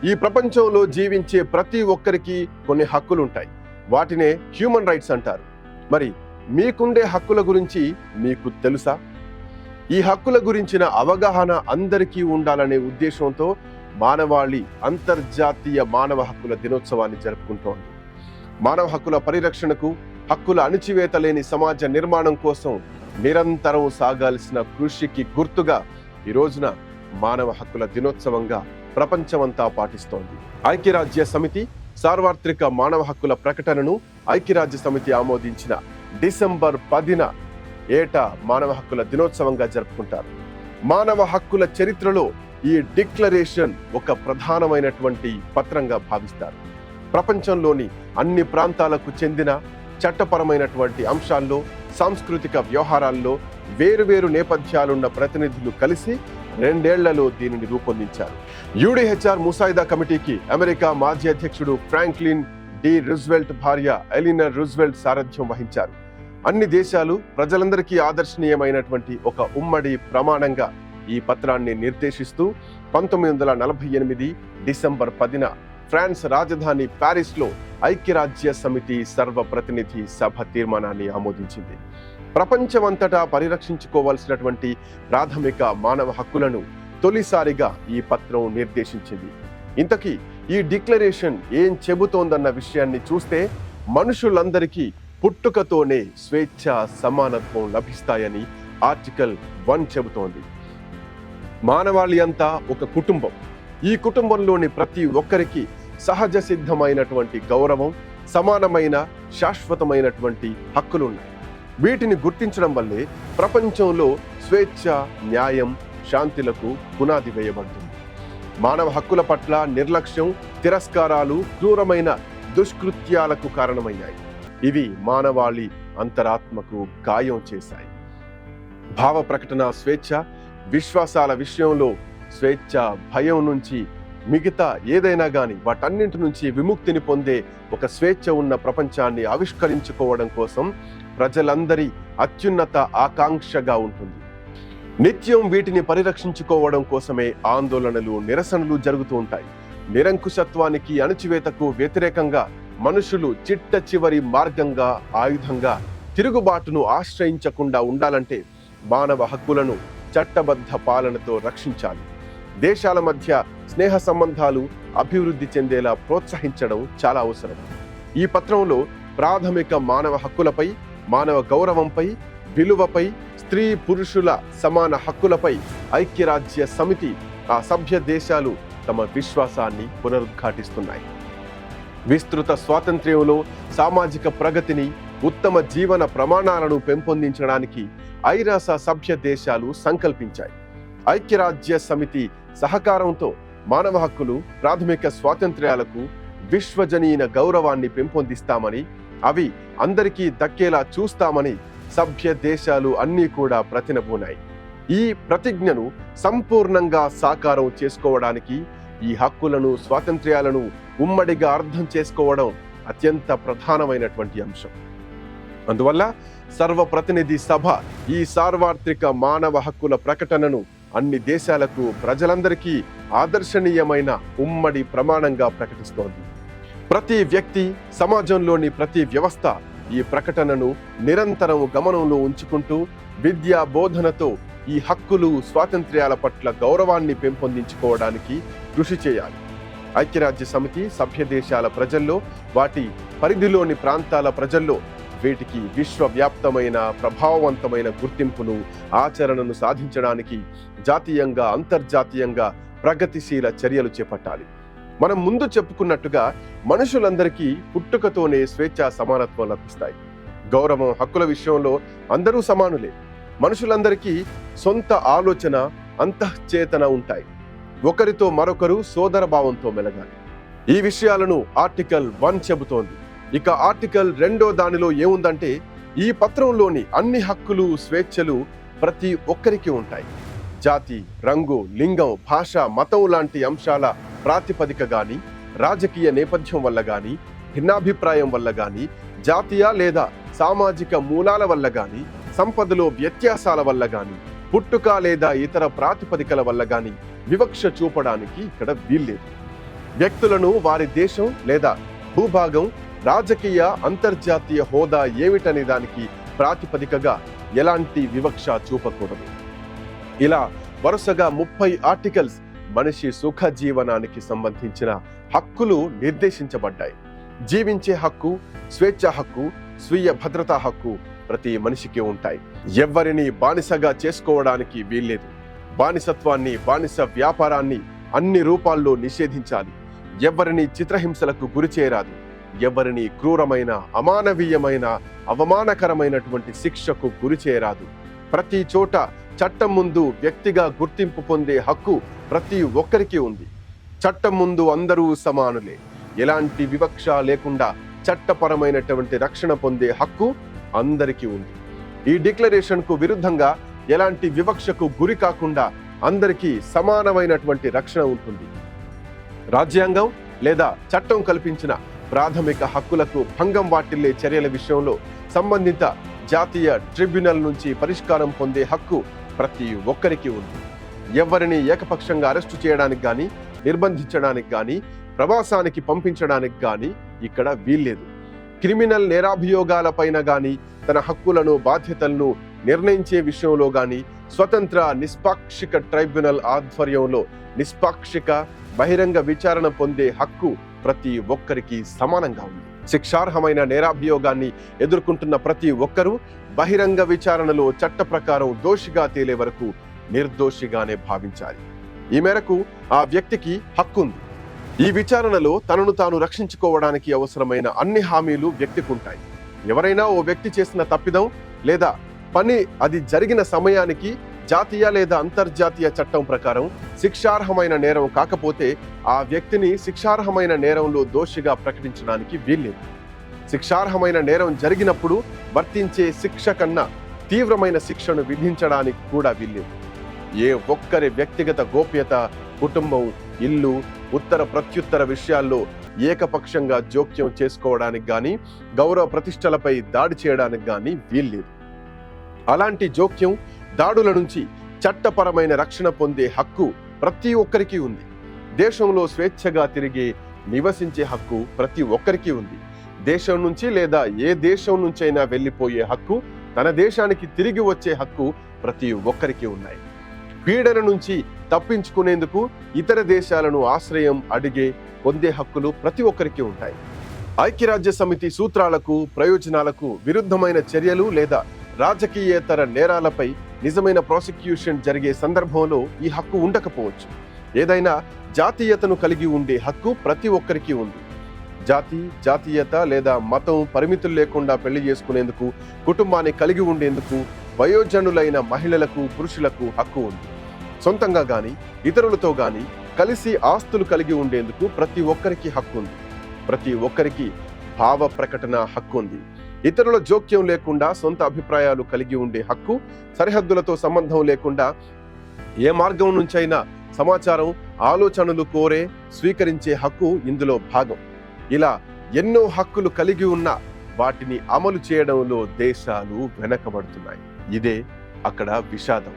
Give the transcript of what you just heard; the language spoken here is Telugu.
ఈ ప్రపంచంలో జీవించే ప్రతి ఒక్కరికి కొన్ని హక్కులు ఉంటాయి. వాటినే హ్యూమన్ రైట్స్ అంటారు. మరి మీకుండే హక్కుల గురించి మీకు తెలుసా? ఈ హక్కుల గురించిన అవగాహన అందరికీ ఉండాలనే ఉద్దేశంతో మానవాళి అంతర్జాతీయ మానవ హక్కుల దినోత్సవాన్ని జరుపుకుంటోంది. మానవ హక్కుల పరిరక్షణకు, హక్కుల అణచివేత లేని సమాజ నిర్మాణం కోసం నిరంతరం సాగాల్సిన కృషికి గుర్తుగా ఈ రోజున మానవ హక్కుల దినోత్సవంగా ప్రపంచమంతా పాటిస్తోంది. ఐక్యరాజ్య సమితి సార్వత్రిక మానవ హక్కుల ప్రకటనను ఐక్యరాజ్య సమితి ఆమోదించిన డిసెంబర్ 10న ఏటా మానవ హక్కుల దినోత్సవంగా జరుపుకుంటారు. మానవ హక్కుల చరిత్రలో ఈ డిక్లరేషన్ ఒక ప్రధానమైనటువంటి పత్రంగా భావిస్తారు. ప్రపంచంలోని అన్ని ప్రాంతాలకు చెందిన చట్టపరమైనటువంటి అంశాల్లో, సాంస్కృతిక వ్యవహారాల్లో వేరువేరు నేపథ్యాలున్న ప్రతినిధులు కలిసి 2 ఏళ్లలో దీనిని రూపొందించారు. యూడీహెచ్ఆర్ ముసాయిదా కమిటీకి అమెరికా మాజీ అధ్యక్షుడు ఫ్రాంక్లిన్ డి రూజ్వెల్ట్ భార్య ఎలినర్ రూజ్వెల్ట్ సారథ్యం వహించారు. అన్ని దేశాలు ప్రజలందరికీ ఆదర్శనీయమైనటువంటి ఒక ఉమ్మడి ప్రమాణంగా ఈ పత్రాన్ని నిర్దేశిస్తూ 1948 డిసెంబర్ 10న ఫ్రాన్స్ రాజధాని ప్యారిస్లో ఐక్యరాజ్య సమితి సర్వప్రతినిధి సభ తీర్మానాన్ని ఆమోదించింది. ప్రపంచమంతటా పరిరక్షించుకోవాల్సినటువంటి ప్రాథమిక మానవ హక్కులను తొలిసారిగా ఈ పత్రం నిర్దేశించింది. ఇంతకీ ఈ డిక్లరేషన్ ఏం చెబుతోందన్న విషయాన్ని చూస్తే మనుషులందరికీ పుట్టుకతోనే స్వేచ్ఛ, సమానత్వం లభిస్తాయని ఆర్టికల్ 1 చెబుతోంది. మానవాళి అంతా ఒక కుటుంబం. ఈ కుటుంబంలోని ప్రతి ఒక్కరికి సహజ సిద్ధమైనటువంటి గౌరవం, సమానమైన శాశ్వతమైనటువంటి హక్కులున్నాయి. వీటిని గుర్తించడం వల్లే ప్రపంచంలో స్వేచ్ఛ, న్యాయం, శాంతిలకు పునాది వేయబడుతుంది. మానవ హక్కుల పట్ల నిర్లక్ష్యం, తిరస్కారాలు క్రూరమైన దుష్కృత్యాలకు కారణమయ్యాయి. ఇవి మానవాళి అంతరాత్మకు గాయం చేశాయి. భావ ప్రకటన స్వేచ్ఛ, విశ్వాసాల విషయంలో స్వేచ్ఛ, భయం నుంచి మిగతా ఏదైనా గాని వాటన్నింటి నుంచి విముక్తిని పొందే ఒక స్వేచ్ఛ ఉన్న ప్రపంచాన్ని ఆవిష్కరించుకోవడం కోసం ప్రజలందరి అత్యున్నత ఆకాంక్షగా ఉంటుంది. నిత్యం వీటిని పరిరక్షించుకోవడం కోసమే ఆందోళనలు, నిరసనలు జరుగుతూ ఉంటాయి. నిరంకుశత్వానికి, అణచివేతకు వ్యతిరేకంగా మనుషులు చిట్ట చివరి మార్గంగా, ఆయుధంగా తిరుగుబాటును ఆశ్రయించకుండా ఉండాలంటే మానవ హక్కులను చట్టబద్ధ పాలనతో రక్షించాలి. దేశాల మధ్య స్నేహ సంబంధాలు అభివృద్ధి చెందేలా ప్రోత్సహించడం చాలా అవసరం. ఈ పత్రంలో ప్రాథమిక మానవ హక్కులపై, మానవ గౌరవంపై, విలువపై, స్త్రీ పురుషుల సమాన హక్కులపై ఐక్యరాజ్య సమితి, ఆ సభ్య దేశాలు తమ విశ్వాసాన్ని పునరుద్ఘాటిస్తున్నాయి. విస్తృత స్వాతంత్ర్యంలో సామాజిక ప్రగతిని, ఉత్తమ జీవన ప్రమాణాలను పెంపొందించడానికి ఐరాస సభ్య దేశాలు సంకల్పించాయి. ఐక్యరాజ్య సమితి సహకారంతో మానవ హక్కులు, ప్రాథమిక స్వాతంత్ర్యాలకు విశ్వజనీన గౌరవాన్ని పెంపొందిస్తామని, అవి అందరికీ దక్కేలా చూస్తామని సభ్య దేశాలు అన్నీ కూడా ప్రతినబూనాయి. ఈ ప్రతిజ్ఞను సంపూర్ణంగా సాకారం చేసుకోవడానికి ఈ హక్కులను, స్వాతంత్ర్యాలను ఉమ్మడిగా అర్థం చేసుకోవడం అత్యంత ప్రధానమైనటువంటి అంశం. అందువల్ల సర్వప్రతినిధి సభ ఈ సార్వత్రిక మానవ హక్కుల ప్రకటనను అన్ని దేశాలకు, ప్రజలందరికీ ఆదర్శనీయమైన ఉమ్మడి ప్రమాణంగా ప్రకటిస్తోంది. ప్రతి వ్యక్తి, సమాజంలోని ప్రతి వ్యవస్థ ఈ ప్రకటనను నిరంతరం గమనంలో ఉంచుకుంటూ విద్యా బోధనతో ఈ హక్కులు, స్వాతంత్ర్యాల పట్ల గౌరవాన్ని పెంపొందించుకోవడానికి కృషి చేయాలి. ఐక్యరాజ్య సమితి సభ్య దేశాల ప్రజల్లో, వాటి పరిధిలోని ప్రాంతాల ప్రజల్లో వీటికి విశ్వవ్యాప్తమైన ప్రభావవంతమైన గుర్తింపును, ఆచరణను సాధించడానికి జాతీయంగా, అంతర్జాతీయంగా ప్రగతిశీల చర్యలు చేపట్టాలి. మనం ముందు చెప్పుకున్నట్టుగా మనుషులందరికీ పుట్టుకతోనే స్వేచ్ఛ, సమానత్వం లభిస్తాయి. గౌరవం, హక్కుల విషయంలో అందరూ సమానులే. మనుషులందరికీ సొంత ఆలోచన, అంతఃచేతన ఉంటాయి. ఒకరితో మరొకరు సోదర భావంతో మెలగాలి. ఈ విషయాలను ఆర్టికల్ 1 చెబుతోంది. ఇక ఆర్టికల్ 2 ఏముందంటే, ఈ పత్రంలోని అన్ని హక్కులు, స్వేచ్ఛలు ప్రతి ఒక్కరికి ఉంటాయి. జాతి, రంగు, లింగం, భాష, మతం లాంటి అంశాల ప్రాతిపదిక గాని, రాజకీయ నేపథ్యం వల్ల గాని, భిన్నాభిప్రాయం వల్ల గాని, జాతీయ లేదా సామాజిక మూలాల వల్ల గాని, సంపదలో వ్యత్యాసాల వల్ల గాని, పుట్టుక లేదా ఇతర ప్రాతిపదికల వల్ల గాని వివక్ష చూపడానికి ఇక్కడ వీల్లేదు. వ్యక్తులను వారి దేశం లేదా భూభాగం, రాజకీయ అంతర్జాతీయ హోదా ఏమిటనే దానికి ప్రాతిపదికగా ఎలాంటి వివక్ష చూపకూడదు. ఇలా వరుసగా 30 ఆర్టికల్స్ మనిషి సుఖ జీవనానికి సంబంధించిన హక్కులు నిర్దేశించబడ్డాయి. జీవించే హక్కు, స్వేచ్ఛ హక్కు, స్వీయ భద్రతా హక్కు ప్రతి మనిషికి ఉంటాయి. ఎవ్వరిని బానిసగా చేసుకోవడానికి వీల్లేదు. బానిసత్వాన్ని, బానిస వ్యాపారాన్ని అన్ని రూపాల్లో నిషేధించాలి. ఎవ్వరిని చిత్రహింసలకు గురి చేయరాదు. ఎవరిని క్రూరమైన, అమానవీయమైన, అవమానకరమైనటువంటి శిక్షకు గురి చేయరాదు. ప్రతి చోట చట్టం ముందు వ్యక్తిగా గుర్తింపు పొందే హక్కు ప్రతి ఒక్కరికి ఉంది. చట్టం ముందు అందరూ సమానులే. ఎలాంటి వివక్ష లేకుండా చట్టపరమైనటువంటి రక్షణ పొందే హక్కు అందరికీ ఉంది. ఈ డిక్లరేషన్ కు విరుద్ధంగా ఎలాంటి వివక్షకు గురి కాకుండా అందరికీ సమానమైనటువంటి రక్షణ ఉంటుంది. రాజ్యాంగం లేదా చట్టం కల్పించిన ప్రాథమిక హక్కులకు భంగం వాటిల్లే చర్యల విషయంలో సంబంధిత జాతీయ ట్రిబ్యునల్ నుంచి పరిష్కారం పొందే హక్కు ప్రతి ఒక్కరికి ఉంది. ఎవరిని ఏకపక్షంగా అరెస్టు చేయడానికి గాని, నిర్బంధించడానికి గాని, ప్రవాసానికి పంపించడానికి గాని ఇక్కడ వీల్లేదు. క్రిమినల్ నేరాభియోగాలపైన గాని, తన హక్కులను, బాధ్యతలను నిర్ణయించే విషయంలో గాని స్వతంత్ర నిష్పాక్షిక ట్రైబ్యునల్ ఆధ్వర్యంలో నిష్పాక్షిక బహిరంగ విచారణ పొందే హక్కు ప్రతి ఒక్కరికి సమానంగా ఉంది. శిక్షార్హమైన నేరాభియోగాన్ని ఎదుర్కొంటున్న ప్రతి ఒక్కరూ బహిరంగ విచారణలో చట్ట ప్రకారం దోషిగా తేలే వరకు నిర్దోషిగానే భావించాలి. ఈ మేరకు ఆ వ్యక్తికి హక్కు ఉంది. ఈ విచారణలో తనను తాను రక్షించుకోవడానికి అవసరమైన అన్ని హామీలు వ్యక్తికి ఉంటాయి. ఎవరైనా ఓ వ్యక్తి చేసిన తప్పిదం లేదా పని అది జరిగిన సమయానికి జాతీయ లేదా అంతర్జాతీయ చట్టం ప్రకారం శిక్షార్హమైన నేరం కాకపోతే ఆ వ్యక్తిని శిక్షార్హమైన నేరంలో దోషిగా ప్రకటించడానికి వీల్లేదు. శిక్షార్హమైన నేరం జరిగినప్పుడు వర్తించే శిక్ష కన్నా తీవ్రమైన శిక్షను విధించడానికి కూడా వీల్లేదు. ఏ ఒక్కరి వ్యక్తిగత గోప్యత, కుటుంబం, ఇల్లు, ఉత్తర ప్రత్యుత్తర విషయాల్లో ఏకపక్షంగా జోక్యం చేసుకోవడానికి గాని, గౌరవ ప్రతిష్టలపై దాడి చేయడానికి గాని వీల్లేదు. అలాంటి జోక్యం, దాడుల నుంచి చట్టపరమైన రక్షణ పొందే హక్కు ప్రతి ఒక్కరికి ఉంది. దేశంలో స్వేచ్ఛగా తిరిగి నివసించే హక్కు ప్రతి ఒక్కరికి ఉంది. దేశం నుంచి లేదా ఏ దేశం నుంచైనా వెళ్ళిపోయే హక్కు, తన దేశానికి తిరిగి వచ్చే హక్కు ప్రతి ఒక్కరికి ఉన్నాయి. పీడన నుంచి తప్పించుకునేందుకు ఇతర దేశాలను ఆశ్రయం అడిగే, పొందే హక్కులు ప్రతి ఒక్కరికి ఉంటాయి. ఐక్యరాజ్య సమితి సూత్రాలకు, ప్రయోజనాలకు విరుద్ధమైన చర్యలు లేదా రాజకీయేతర నేరాలపై నిజమైన ప్రాసిక్యూషన్ జరిగే సందర్భంలో ఈ హక్కు ఉండకపోవచ్చు. ఏదైనా జాతీయతను కలిగి ఉండే హక్కు ప్రతి ఒక్కరికి ఉంది. జాతి, జాతీయత లేదా మతం పరిమితులు లేకుండా పెళ్లి చేసుకునేందుకు, కుటుంబాన్ని కలిగి ఉండేందుకు వయోజనులైన మహిళలకు, పురుషులకు హక్కు ఉంది. సొంతంగా గాని, ఇతరులతో గాని కలిసి ఆస్తులు కలిగి ఉండేందుకు ప్రతి ఒక్కరికి హక్కు ఉంది. ప్రతి ఒక్కరికి భావ ప్రకటన హక్కు ఉంది. ఇతరుల జోక్యం లేకుండా సొంత అభిప్రాయాలు కలిగి ఉండే హక్కు, సరిహద్దులతో సంబంధం లేకుండా ఏ మార్గం నుంచైనా సమాచారం, ఆలోచనలు కోరే, స్వీకరించే హక్కు ఇందులో భాగం. ఇలా ఎన్నో హక్కులు కలిగి ఉన్న వాటిని అమలు చేయడంలో దేశాలు వెనకబడుతున్నాయి. ఇదే అక్కడ విషాదం.